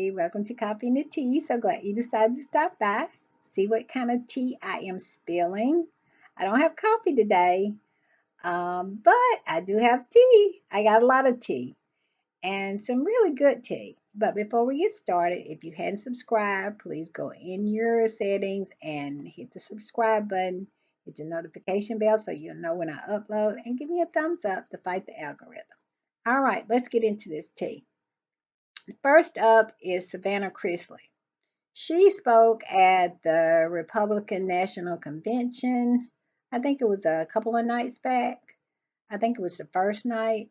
Wendy. Welcome to Coffee and the Tea. So glad you decided to stop by. See what kind of tea I am spilling. I don't have coffee today, but I do have tea. I got a lot of tea and some really good tea. But before we get started, if you hadn't subscribed, please go in your settings and hit the subscribe button. Hit the notification bell so you'll know when I upload and give me a thumbs up to fight the algorithm. All right, let's get into this tea. First up is Savannah Chrisley. She spoke at the Republican National Convention. I think it was a couple of nights back. I think it was the first night.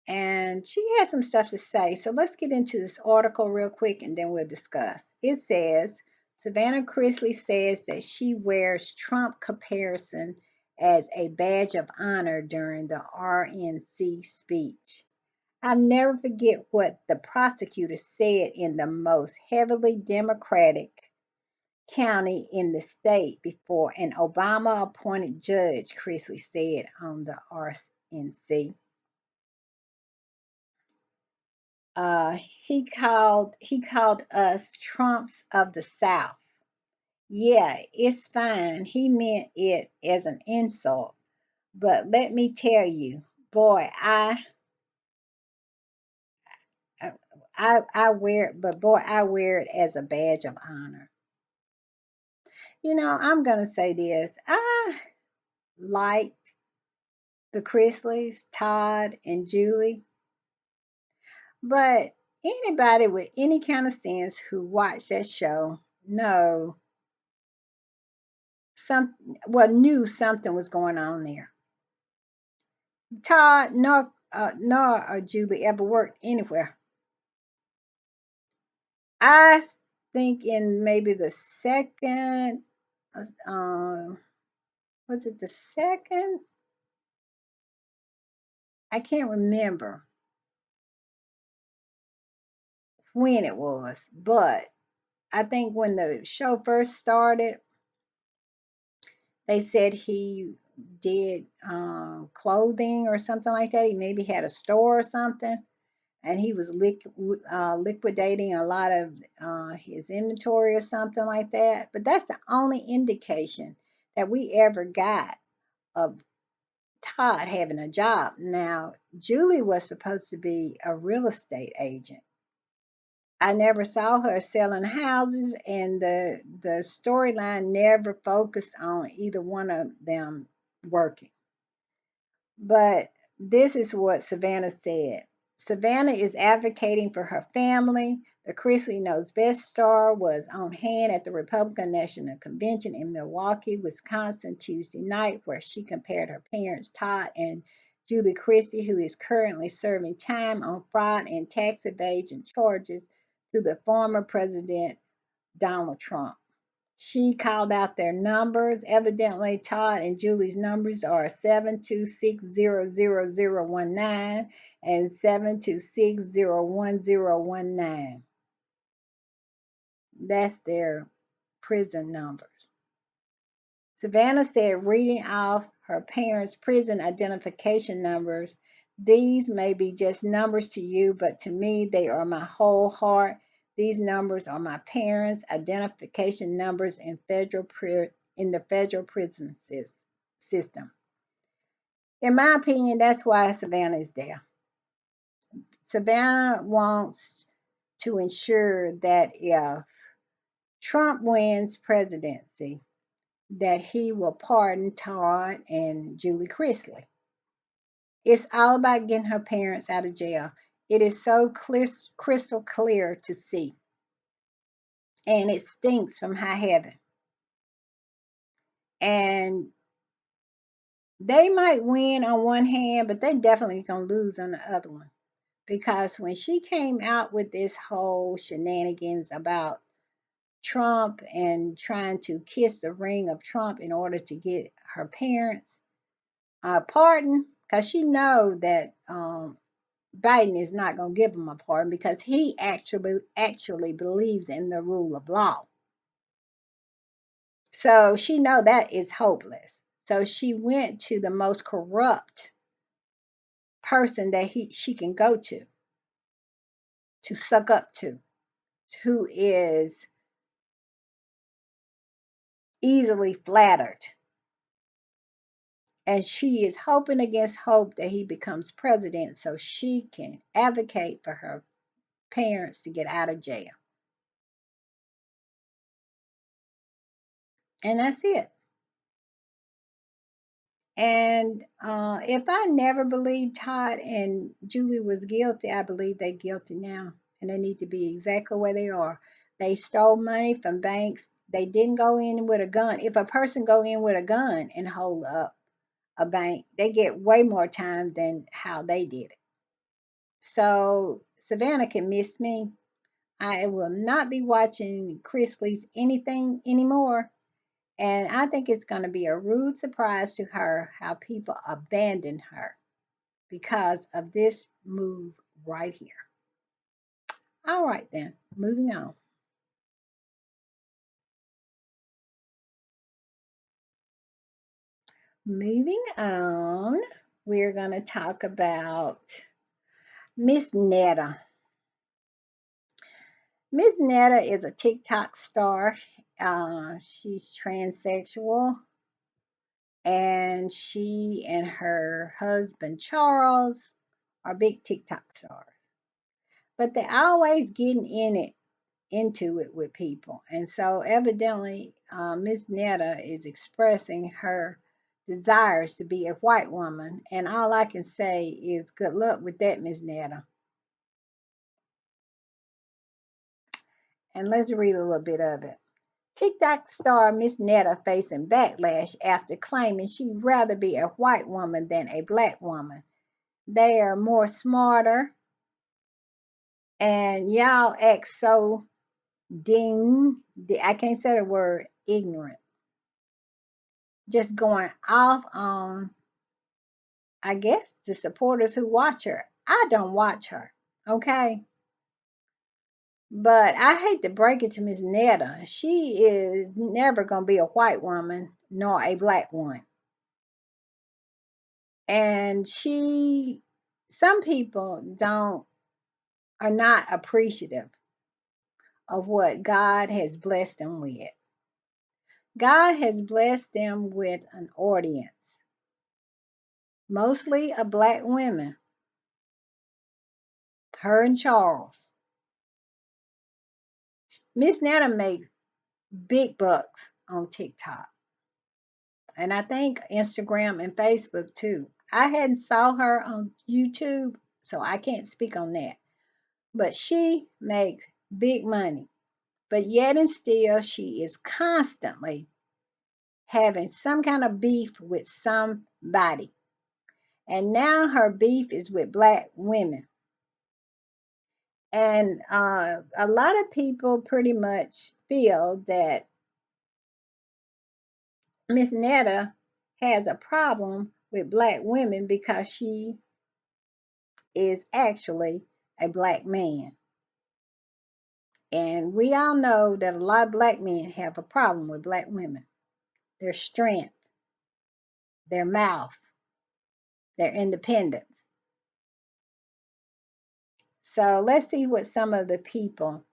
And she had some stuff to say. So let's get into this article real quick and then we'll discuss. It says Savannah Chrisley says that she wears Trump comparison as a badge of honor during the RNC speech. I'll never forget what the prosecutor said in the most heavily Democratic county in the state before an Obama appointed judge, Chrisley said on the RNC. He called us Trumps of the South. Yeah, it's fine. He meant it as an insult. But let me tell you, boy, I wear it, but boy, I wear it as a badge of honor. I'm gonna say this. I liked the Chrisleys, Todd and Julie, but anybody with any kind of sense who watched that show know knew something was going on there. Todd nor Julie ever worked anywhere. I think in maybe the second, was it the second? I can't remember when it was, but I think when the show first started, they said he did clothing or something like that. He maybe had a store or something, and he was liquidating a lot of his inventory or something like that. But that's the only indication that we ever got of Todd having a job. Now, Julie was supposed to be a real estate agent. I never saw her selling houses, and the storyline never focused on either one of them working. But this is what Savannah said. Savannah is advocating for her family. The Chrisley Knows Best star was on hand at the Republican National Convention in Milwaukee, Wisconsin Tuesday night, where she compared her parents, Todd and Julie Chrisley, who is currently serving time on fraud and tax evasion charges, to the former President Donald Trump. She called out their numbers. Evidently, Todd and Julie's numbers are 7260019 and 7261019. That's their prison numbers. Savannah said, reading off her parents' prison identification numbers, these may be just numbers to you, but to me, they are my whole heart. These numbers are my parents' identification numbers in the federal prison system. In my opinion, that's why Savannah is there. Savannah wants to ensure that if Trump wins presidency, that he will pardon Todd and Julie Chrisley. It's all about getting her parents out of jail. It is so crystal clear to see. And it stinks from high heaven. And they might win on one hand, but they definitely gonna lose on the other one. Because when she came out with this whole shenanigans about Trump and trying to kiss the ring of Trump in order to get her parents pardon, because she know that Biden is not going to give him a pardon because he actually believes in the rule of law. So she know that is hopeless. So she went to the most corrupt person that she can go to suck up to. who is easily flattered. And she is hoping against hope that he becomes president so she can advocate for her parents to get out of jail. And that's it. And if I never believed Todd and Julie was guilty, I believe they're guilty now. And they need to be exactly where they are. They stole money from banks. They didn't go in with a gun. If a person go in with a gun and hold up a bank, they get way more time than how they did it. So Savannah can miss me. I will not be watching Chrisley's anything anymore. And I think it's going to be a rude surprise to her how people abandon her because of this move right here. All right, then, moving on. Moving on, we're going to talk about Miss Netta. Miss Netta is a TikTok star. She's transsexual, and she and her husband Charles are big TikTok stars. But they're always getting into it with people. And so evidently, Miss Netta is expressing her desires to be a white woman. And all I can say is good luck with that, Miss Netta. And let's read a little bit of it. TikTok star Miss Netta facing backlash after claiming she'd rather be a white woman than a black woman. They are more smarter, and y'all act so I can't say the word ignorant. Just going off on, I guess, the supporters who watch her. I don't watch her, okay? But I hate to break it to Miss Netta. She is never going to be a white woman nor a black one. And some people are not appreciative of what God has blessed them with. God has blessed them with an audience, mostly of black women, her and Charles. Miss Nana makes big bucks on TikTok, and I think Instagram and Facebook too. I hadn't saw her on YouTube, so I can't speak on that. But she makes big money. But yet and still, she is constantly having some kind of beef with somebody. And now her beef is with black women. And a lot of people pretty much feel that Miss Netta has a problem with black women because she is actually a black man. And we all know that a lot of black men have a problem with black women. Their strength, their mouth, their independence. So let's see what some of the people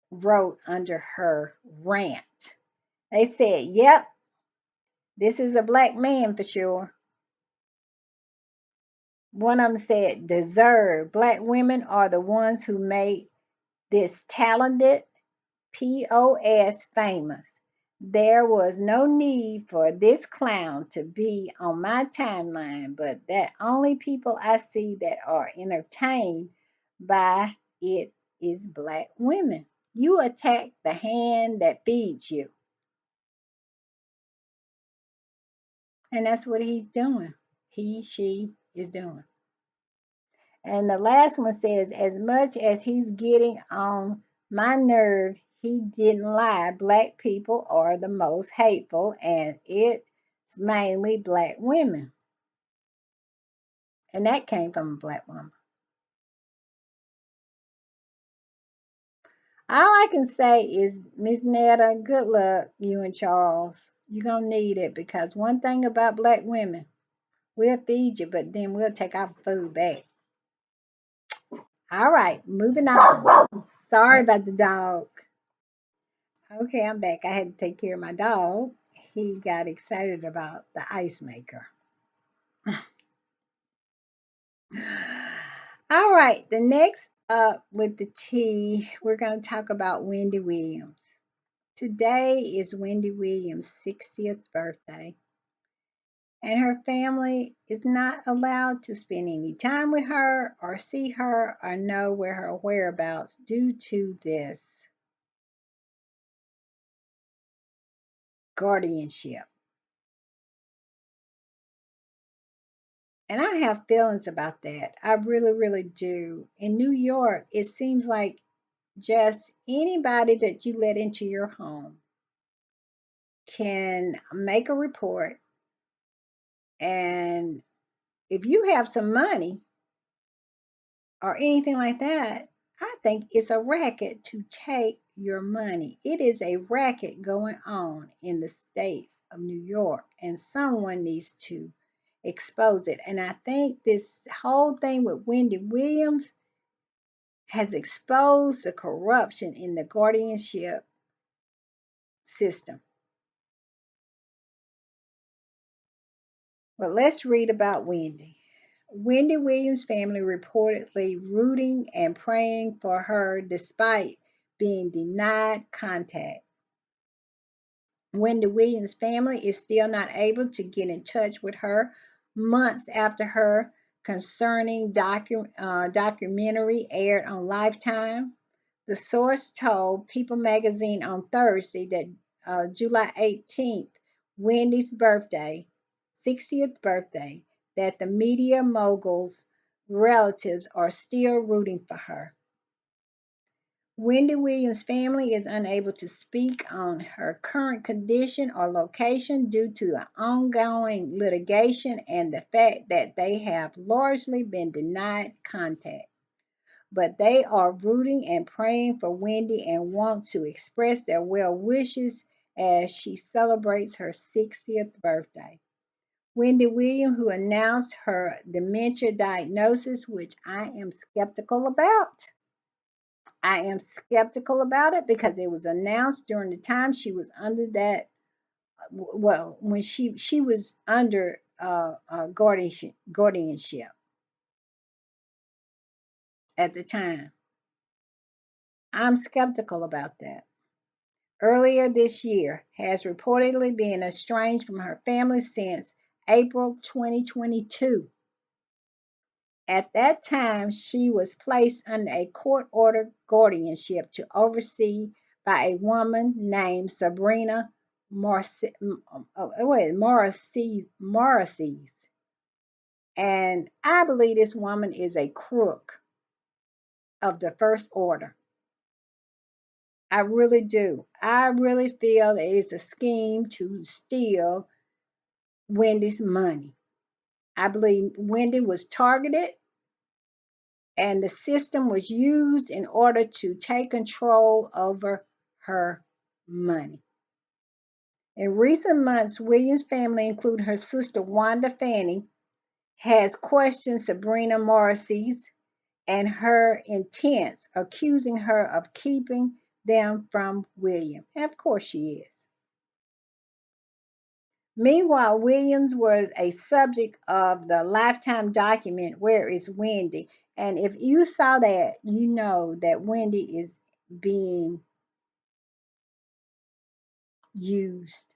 wrote under her rant. They said, yep, this is a black man for sure. One of them said, deserve. Black women are the ones who made this talented POS famous. There was no need for this clown to be on my timeline, but that only people I see that are entertained by it is black women. You attack the hand that feeds you. And that's what he's doing. She is doing. And the last one says, as much as he's getting on my nerve, he didn't lie. Black people are the most hateful, and it's mainly black women. And that came from a black woman. All I can say is, Miss Netta, good luck, you and Charles. You're going to need it because one thing about black women, we'll feed you, but then we'll take our food back. All right, moving on. Sorry about the dog. Okay, I'm back. I had to take care of my dog. He got excited about the ice maker. All right, the next up with the tea, we're going to talk about Wendy Williams. Today is Wendy Williams' 60th birthday, and her family is not allowed to spend any time with her or see her or know where her whereabouts due to this guardianship. And I have feelings about that. I really, really do. In New York, it seems like just anybody that you let into your home can make a report. And if you have some money or anything like that, I think it's a racket to take your money. It is a racket going on in the state of New York, and someone needs to expose it. And I think this whole thing with Wendy Williams has exposed the corruption in the guardianship system. But let's read about Wendy. Wendy Williams' family reportedly rooting and praying for her despite being denied contact. Wendy Williams' family is still not able to get in touch with her months after her concerning documentary aired on Lifetime. The source told People magazine on Thursday that July 18th, Wendy's birthday, 60th birthday, that the media mogul's relatives are still rooting for her. Wendy Williams' family is unable to speak on her current condition or location due to the ongoing litigation and the fact that they have largely been denied contact. But they are rooting and praying for Wendy and want to express their well wishes as she celebrates her 60th birthday. Wendy Williams, who announced her dementia diagnosis, which I am skeptical about. I am skeptical about it because it was announced during the time she was under that, well, when she was under guardianship at the time. I'm skeptical about that. Earlier this year, has reportedly been estranged from her family since April 2022. At that time, she was placed under a court ordered guardianship to oversee by a woman named Sabrina Morrissey. And I believe this woman is a crook of the first order. I really do. I really feel that it's a scheme to steal Wendy's money. I believe Wendy was targeted and the system was used in order to take control over her money. In recent months, Williams' family, including her sister Wanda Fanning, has questioned Sabrina Morrissey's and her intents, accusing her of keeping them from William. And of course she is. Meanwhile, Williams was a subject of the Lifetime document Where is Wendy? And if you saw that, you know that Wendy is being used.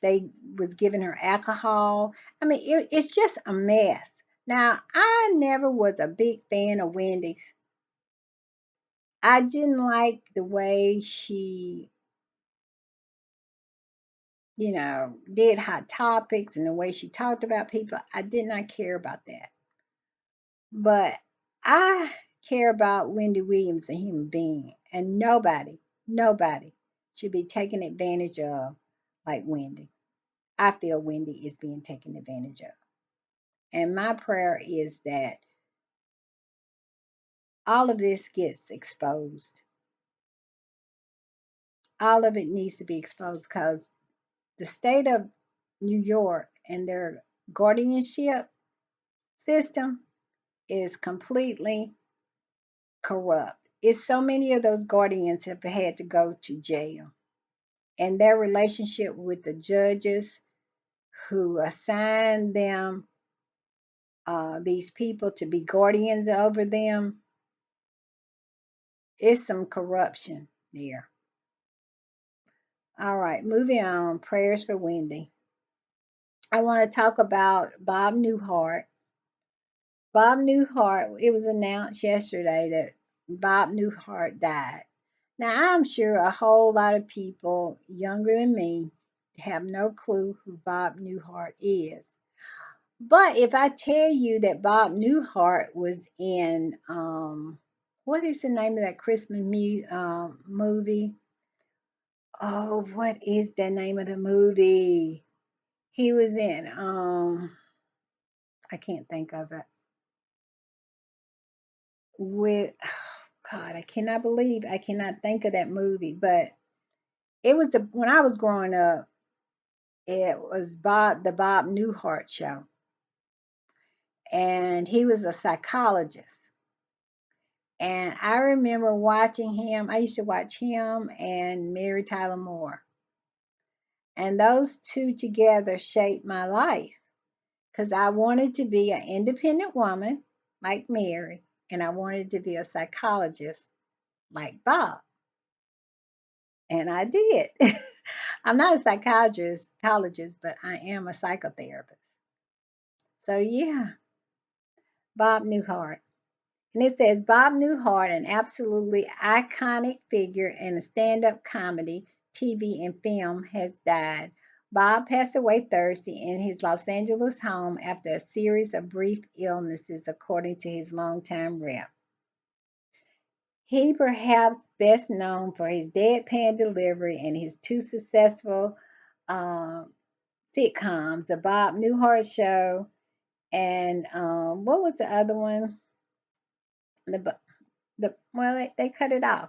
They was giving her alcohol. I mean, it's just a mess. Now, I never was a big fan of Wendy's. I didn't like the way she, did hot topics and the way she talked about people. I did not care about that. But I care about Wendy Williams, a human being, and nobody should be taken advantage of like Wendy. I feel Wendy is being taken advantage of. And my prayer is that all of this gets exposed. All of it needs to be exposed because the state of New York and their guardianship system is completely corrupt. it's so many of those guardians have had to go to jail, and their relationship with the judges who assigned them these people to be guardians over them, it's some corruption there. All right, moving on. Prayers for Wendy. I want to talk about Bob Newhart. Bob Newhart, it was announced yesterday that Bob Newhart died. Now, I'm sure a whole lot of people younger than me have no clue who Bob Newhart is. But if I tell you that Bob Newhart was in, what is the name of that Christmas movie? Oh, what is the name of the movie? He was in, I can't think of it. With, God, I cannot believe I cannot think of that movie. But it was when I was growing up, it was the Bob Newhart show, and he was a psychologist. And I remember watching him. I used to watch him and Mary Tyler Moore, and those two together shaped my life because I wanted to be an independent woman like Mary, and I wanted to be a psychologist like Bob, and I did. I'm not a psychologist, but I am a psychotherapist. So yeah, Bob Newhart. And it says Bob Newhart, an absolutely iconic figure in the stand-up comedy, TV, and film, has died. Bob passed away Thursday in his Los Angeles home after a series of brief illnesses, according to his longtime rep. He perhaps best known for his deadpan delivery and his two successful um, sitcoms, The Bob Newhart Show, and what was the other one? The well, they cut it off,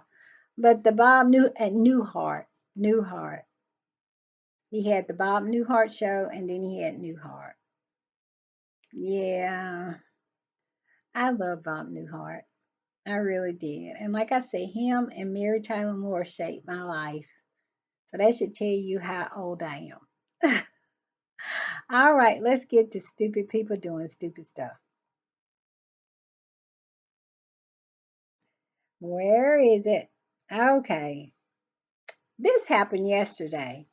but the Bob Newhart. He had the Bob Newhart Show, and then he had Newhart. Yeah, I love Bob Newhart. I really did, and like I said, him and Mary Tyler Moore shaped my life. So that should tell you how old I am. All right, let's get to stupid people doing stupid stuff. Where is it? Okay, this happened yesterday,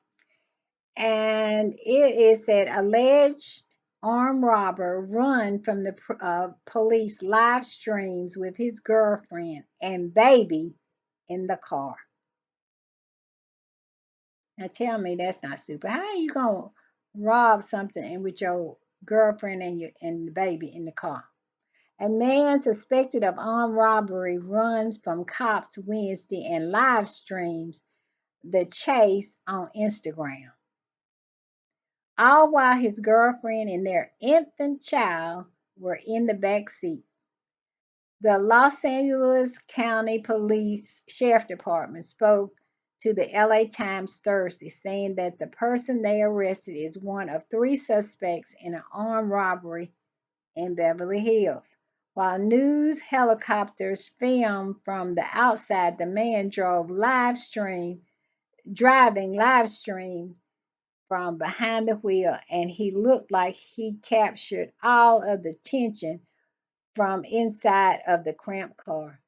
and it is an alleged armed robber run from the police live streams with his girlfriend and baby in the car. Now tell me that's not super. How are you gonna rob something and with your girlfriend and the baby in the car? A man suspected of armed robbery runs from cops Wednesday and live streams the chase on Instagram, all while his girlfriend and their infant child were in the back seat. The Los Angeles County Police Sheriff Department spoke to the LA Times Thursday, saying that the person they arrested is one of three suspects in an armed robbery in Beverly Hills. While news helicopters filmed from the outside, the man driving live stream from behind the wheel, and he looked like he captured all of the tension from inside of the cramped car.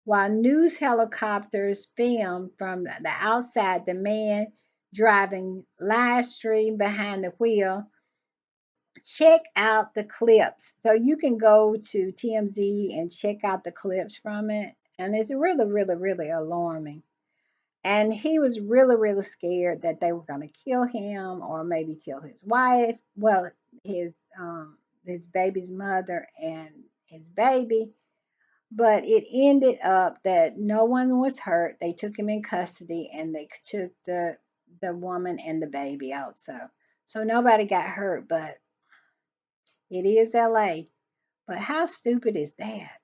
While news helicopters filmed from the outside, the man driving live stream behind the wheel. Check out the clips. So you can go to TMZ and check out the clips from it. And it's really, really, really alarming. And he was really, really scared that they were going to kill him or maybe kill his wife. Well, his his baby's mother and his baby. But it ended up that no one was hurt. They took him in custody and they took the woman and the baby also. So nobody got hurt, but it is LA. But how stupid is that?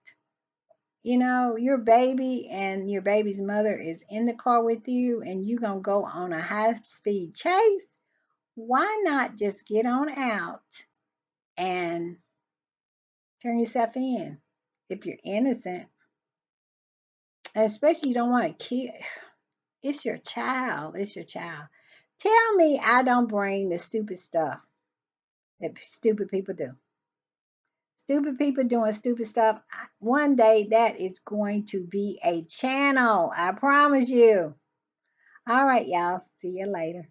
Your baby and your baby's mother is in the car with you and you going to go on a high speed chase. Why not just get on out and turn yourself in if you're innocent? And especially you don't want to kill. It's your child. It's your child. Tell me I don't bring the stupid stuff that stupid people do. Stupid people doing stupid stuff. One day that is going to be a channel. I promise you. All right, y'all. See you later.